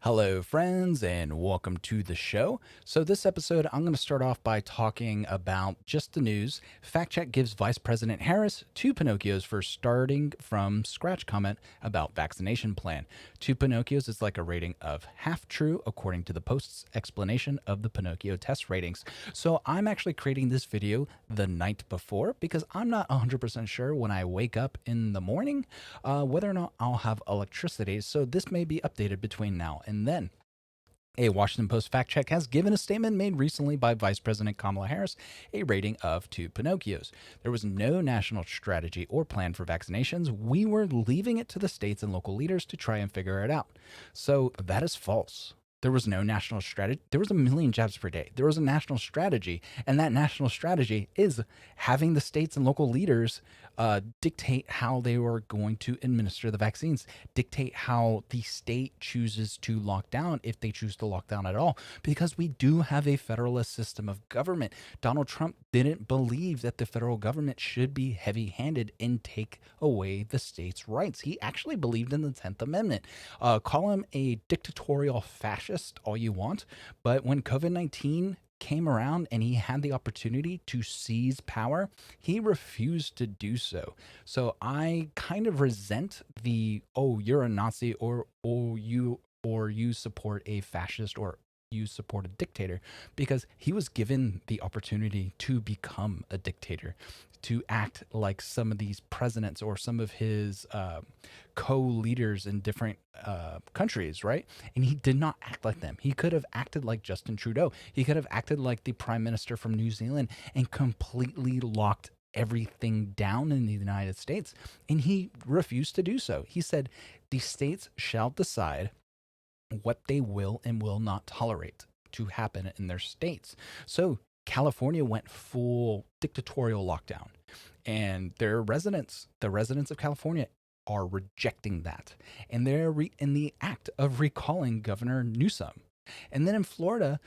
Hello, friends, and welcome to the show. So, this episode, I'm going to start off by talking about just the news. Fact check gives Vice President Harris two Pinocchios for starting from scratch comment about vaccination plan. Two Pinocchios is like a rating of half true, according to the Post's explanation of the Pinocchio test ratings. So, I'm actually creating this video the night before because I'm not 100% sure when I wake up in the morning whether or not I'll have electricity. So, this may be updated between now and then. A Washington Post fact check has given a statement made recently by Vice President Kamala Harris a rating of two Pinocchios. There was no national strategy or plan for vaccinations. We were leaving it to the states and local leaders to try and figure it out. So that is false. There was no national strategy. There was a million jabs per day. There was a national strategy. And that national strategy is having the states and local leaders dictate how they were going to administer the vaccines, dictate how the state chooses to lock down, if they choose to lock down at all, because we do have a federalist system of government. Donald Trump didn't believe that the federal government should be heavy handed and take away the states' rights. He actually believed in the 10th Amendment. Call him a dictatorial fascist all you want, but when COVID 19 came around and he had the opportunity to seize power, he refused to do so. So I kind of resent the oh you're a Nazi or you support a fascist or you support a dictator, because he was given the opportunity to become a dictator, to act like some of these presidents or some of his co-leaders in different countries, right? And he did not act like them. He could have acted like Justin Trudeau. He could have acted like the prime minister from New Zealand and completely locked everything down in the United States. And he refused to do so. He said, the states shall decide what they will and will not tolerate to happen in their states. So California went full dictatorial lockdown, and the residents of California, are rejecting that, and they're in the act of recalling Governor Newsom. And then in Florida,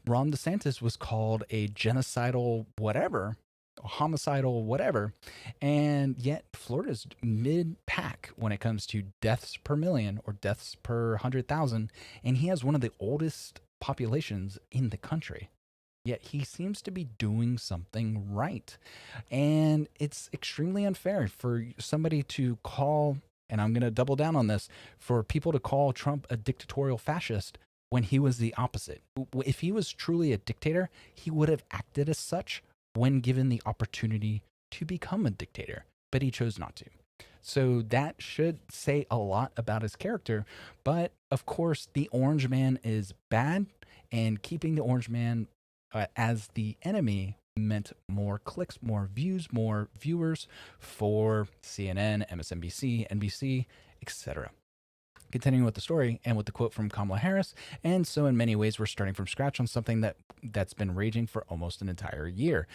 Ron DeSantis was called a genocidal whatever, homicidal whatever, and yet Florida's mid pack when it comes to deaths per million or deaths per 100,000, and he has one of the oldest populations in the country. Yet he seems to be doing something right. And it's extremely unfair for somebody to call, and I'm going to double down on this, for people to call Trump a dictatorial fascist when he was the opposite. If he was truly a dictator, he would have acted as such when given the opportunity to become a dictator, but he chose not to. So that should say a lot about his character. But of course, the Orange Man is bad, and keeping the Orange Man as the enemy meant more clicks, more views, more viewers for CNN, MSNBC, NBC, etc. Continuing with the story and with the quote from Kamala Harris, and so in many ways we're starting from scratch on something that's been raging for almost an entire year.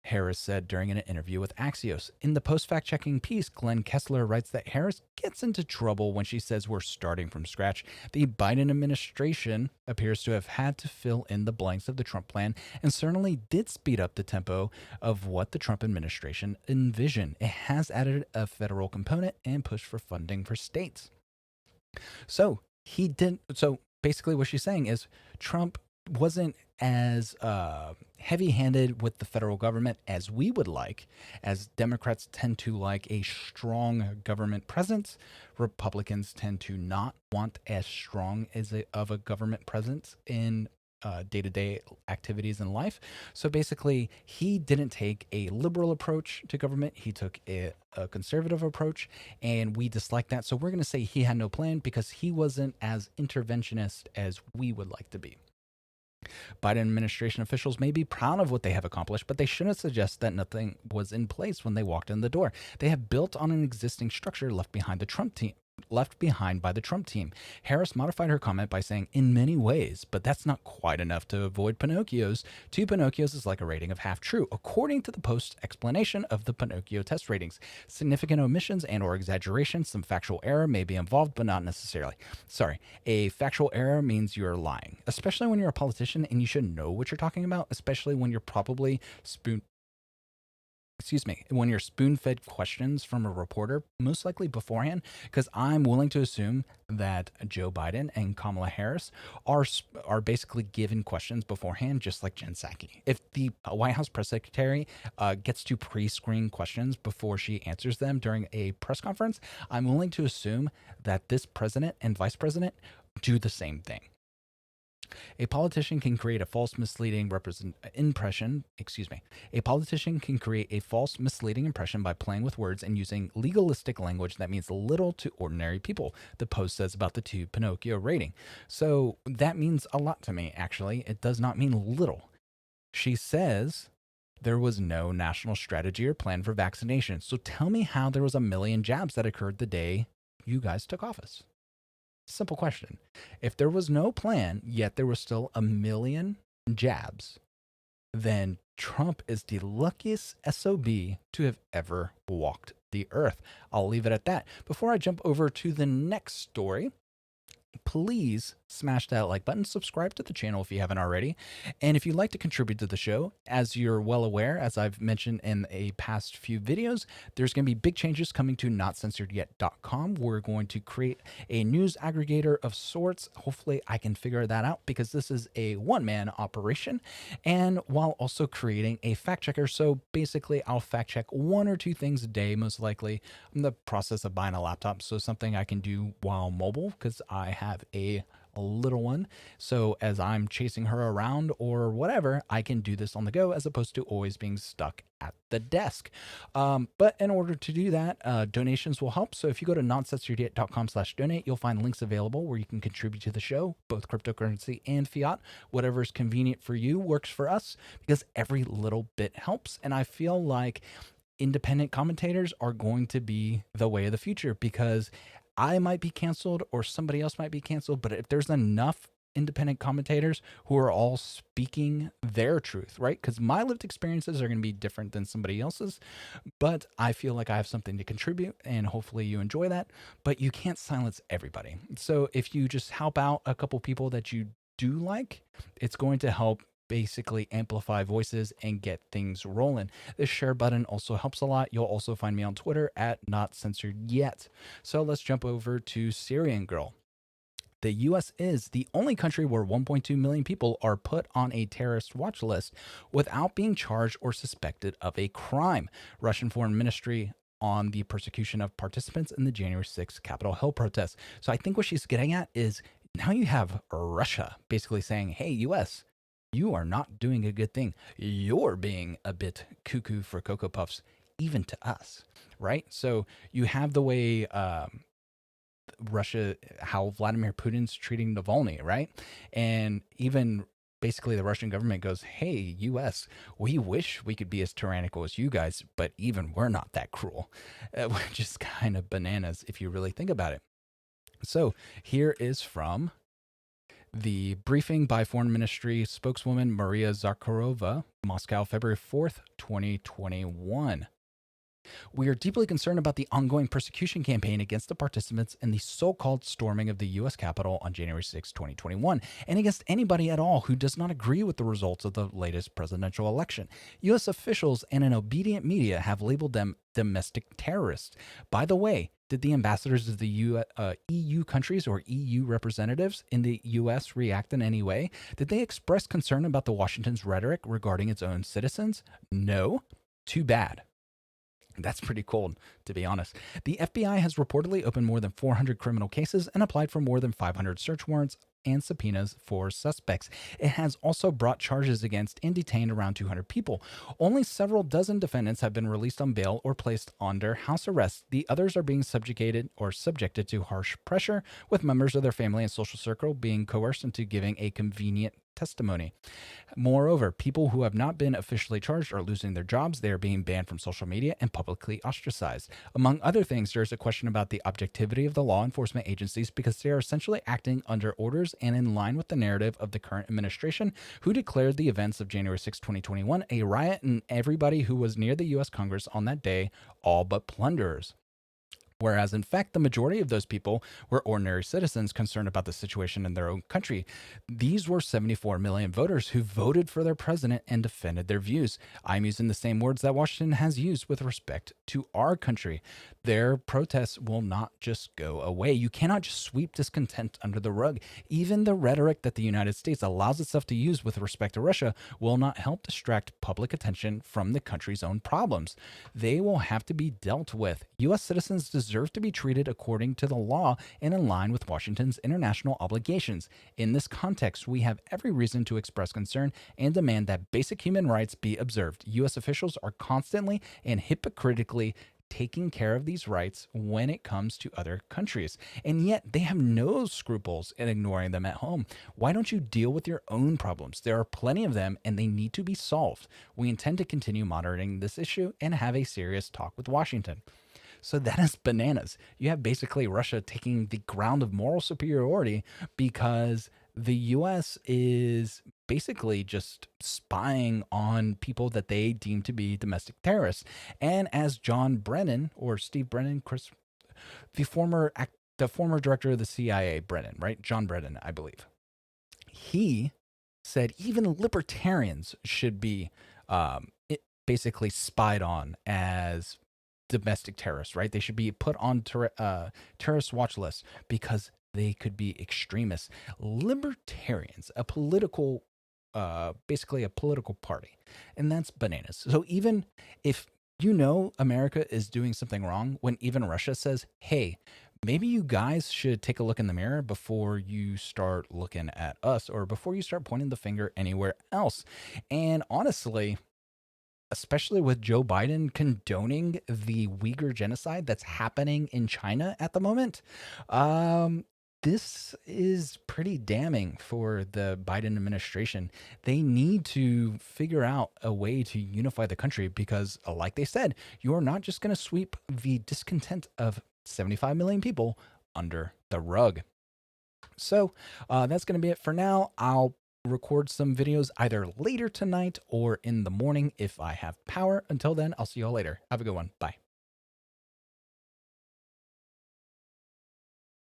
Harris said during an interview with Axios. In the post fact checking piece, Glenn Kessler writes that Harris gets into trouble when she says we're starting from scratch. The Biden administration appears to have had to fill in the blanks of the Trump plan and certainly did speed up the tempo of what the Trump administration envisioned. It has added a federal component and pushed for funding for states. So he didn't. So basically, what she's saying is Trump wasn't as heavy-handed with the federal government as we would like, as Democrats tend to like a strong government presence. Republicans tend to not want as strong of a government presence in day-to-day activities in life. So basically, he didn't take a liberal approach to government. He took a conservative approach, and we dislike that. So we're going to say he had no plan because he wasn't as interventionist as we would like to be. Biden administration officials may be proud of what they have accomplished, but they shouldn't suggest that nothing was in place when they walked in the door. They have built on an existing structure left behind by the Trump team. Harris modified her comment by saying, in many ways, but that's not quite enough to avoid Pinocchios. Two Pinocchios is like a rating of half true, according to the Post's explanation of the Pinocchio test ratings. Significant omissions and or exaggerations, some factual error may be involved, but not necessarily. Sorry, a factual error means you're lying, especially when you're a politician and you should know what you're talking about, especially when you're probably excuse me, when you're spoon fed questions from a reporter, most likely beforehand, because I'm willing to assume that Joe Biden and Kamala Harris are basically given questions beforehand, just like Jen Psaki. If the White House press secretary gets to pre-screen questions before she answers them during a press conference, I'm willing to assume that this president and vice president do the same thing. A politician can create a false, misleading impression. Excuse me. A politician can create a false, misleading impression by playing with words and using legalistic language that means little to ordinary people. The Post says about the two Pinocchio rating. So that means a lot to me. Actually, it does not mean little. She says there was no national strategy or plan for vaccination. So tell me how there was a million jabs that occurred the day you guys took office. Simple question. If there was no plan, yet there was still a million jabs, then Trump is the luckiest SOB to have ever walked the earth. I'll leave it at that. Before I jump over to the next story, please smash that like button, subscribe to the channel if you haven't already. And if you'd like to contribute to the show, as you're well aware, as I've mentioned in a past few videos, there's going to be big changes coming to notcensoredyet.com. We're going to create a news aggregator of sorts. Hopefully I can figure that out because this is a one-man operation, and while also creating a fact checker. So basically I'll fact check one or two things a day, most likely. I'm in the process of buying a laptop, so something I can do while mobile because I have a little one. So as I'm chasing her around or whatever, I can do this on the go as opposed to always being stuck at the desk. But in order to do that, donations will help. So if you go to notcensoredyet.com/donate, you'll find links available where you can contribute to the show, both cryptocurrency and fiat. Whatever is convenient for you works for us because every little bit helps. And I feel like independent commentators are going to be the way of the future because I might be canceled or somebody else might be canceled, but if there's enough independent commentators who are all speaking their truth, right? Because my lived experiences are going to be different than somebody else's, but I feel like I have something to contribute and hopefully you enjoy that, but you can't silence everybody. So if you just help out a couple people that you do like, it's going to help basically amplify voices and get things rolling. The share button also helps a lot. You'll also find me on Twitter at NotCensoredYet. So let's jump over to Syrian Girl. The U.S. is the only country where 1.2 million people are put on a terrorist watch list without being charged or suspected of a crime. Russian Foreign Ministry on the persecution of participants in the January 6th Capitol Hill protests. So I think what she's getting at is now you have Russia basically saying, hey, U.S., you are not doing a good thing. You're being a bit cuckoo for Cocoa Puffs, even to us, right? So you have the way Russia, how Vladimir Putin's treating Navalny, right? And even basically the Russian government goes, hey, US, we wish we could be as tyrannical as you guys, but even we're not that cruel, which is kind of bananas if you really think about it. So here is from the briefing by Foreign Ministry spokeswoman Maria Zakharova, Moscow, February 4th, 2021. We are deeply concerned about the ongoing persecution campaign against the participants in the so-called storming of the U.S. Capitol on January 6, 2021, and against anybody at all who does not agree with the results of the latest presidential election. U.S. officials and an obedient media have labeled them domestic terrorists. By the way, did the ambassadors of the EU countries or EU representatives in the U.S. react in any way? Did they express concern about the Washington's rhetoric regarding its own citizens? No. Too bad. That's pretty cold, to be honest. The FBI has reportedly opened more than 400 criminal cases and applied for more than 500 search warrants and subpoenas for suspects. It has also brought charges against and detained around 200 people. Only several dozen defendants have been released on bail or placed under house arrest. The others are being subjected to harsh pressure, with members of their family and social circle being coerced into giving a convenient testimony. Moreover, people who have not been officially charged are losing their jobs. They are being banned from social media and publicly ostracized. Among other things, there's a question about the objectivity of the law enforcement agencies because they are essentially acting under orders and in line with the narrative of the current administration, who declared the events of January 6, 2021 a riot and everybody who was near the U.S. Congress on that day all but plunderers. Whereas, in fact, the majority of those people were ordinary citizens concerned about the situation in their own country. These were 74 million voters who voted for their president and defended their views. I'm using the same words that Washington has used with respect to our country. Their protests will not just go away. You cannot just sweep discontent under the rug. Even the rhetoric that the United States allows itself to use with respect to Russia will not help distract public attention from the country's own problems. They will have to be dealt with. U.S. citizens deserve to be treated according to the law and in line with Washington's international obligations. In this context, we have every reason to express concern and demand that basic human rights be observed. U.S. officials are constantly and hypocritically taking care of these rights when it comes to other countries. And yet they have no scruples in ignoring them at home. Why don't you deal with your own problems? There are plenty of them and they need to be solved. We intend to continue monitoring this issue and have a serious talk with Washington. So that is bananas. You have basically Russia taking the ground of moral superiority because the US is basically just spying on people that they deem to be domestic terrorists. And as John Brennan or Steve Brennan, Chris, the former director of the CIA, Brennan, right? John Brennan, I believe. He said even libertarians should be basically spied on as domestic terrorists, right? They should be put on terrorist watch lists because they could be extremists. Libertarians, a political, basically a political party, and that's bananas. So even if America is doing something wrong, when even Russia says, hey, maybe you guys should take a look in the mirror before you start looking at us or before you start pointing the finger anywhere else. And honestly, especially with Joe Biden condoning the Uyghur genocide that's happening in China at the moment, this is pretty damning for the Biden administration. They need to figure out a way to unify the country because, like they said, you are not just going to sweep the discontent of 75 million people under the rug. So that's going to be it for now. I'll record some videos either later tonight or in the morning if I have power. Until then, I'll see y'all later. Have a good one. Bye.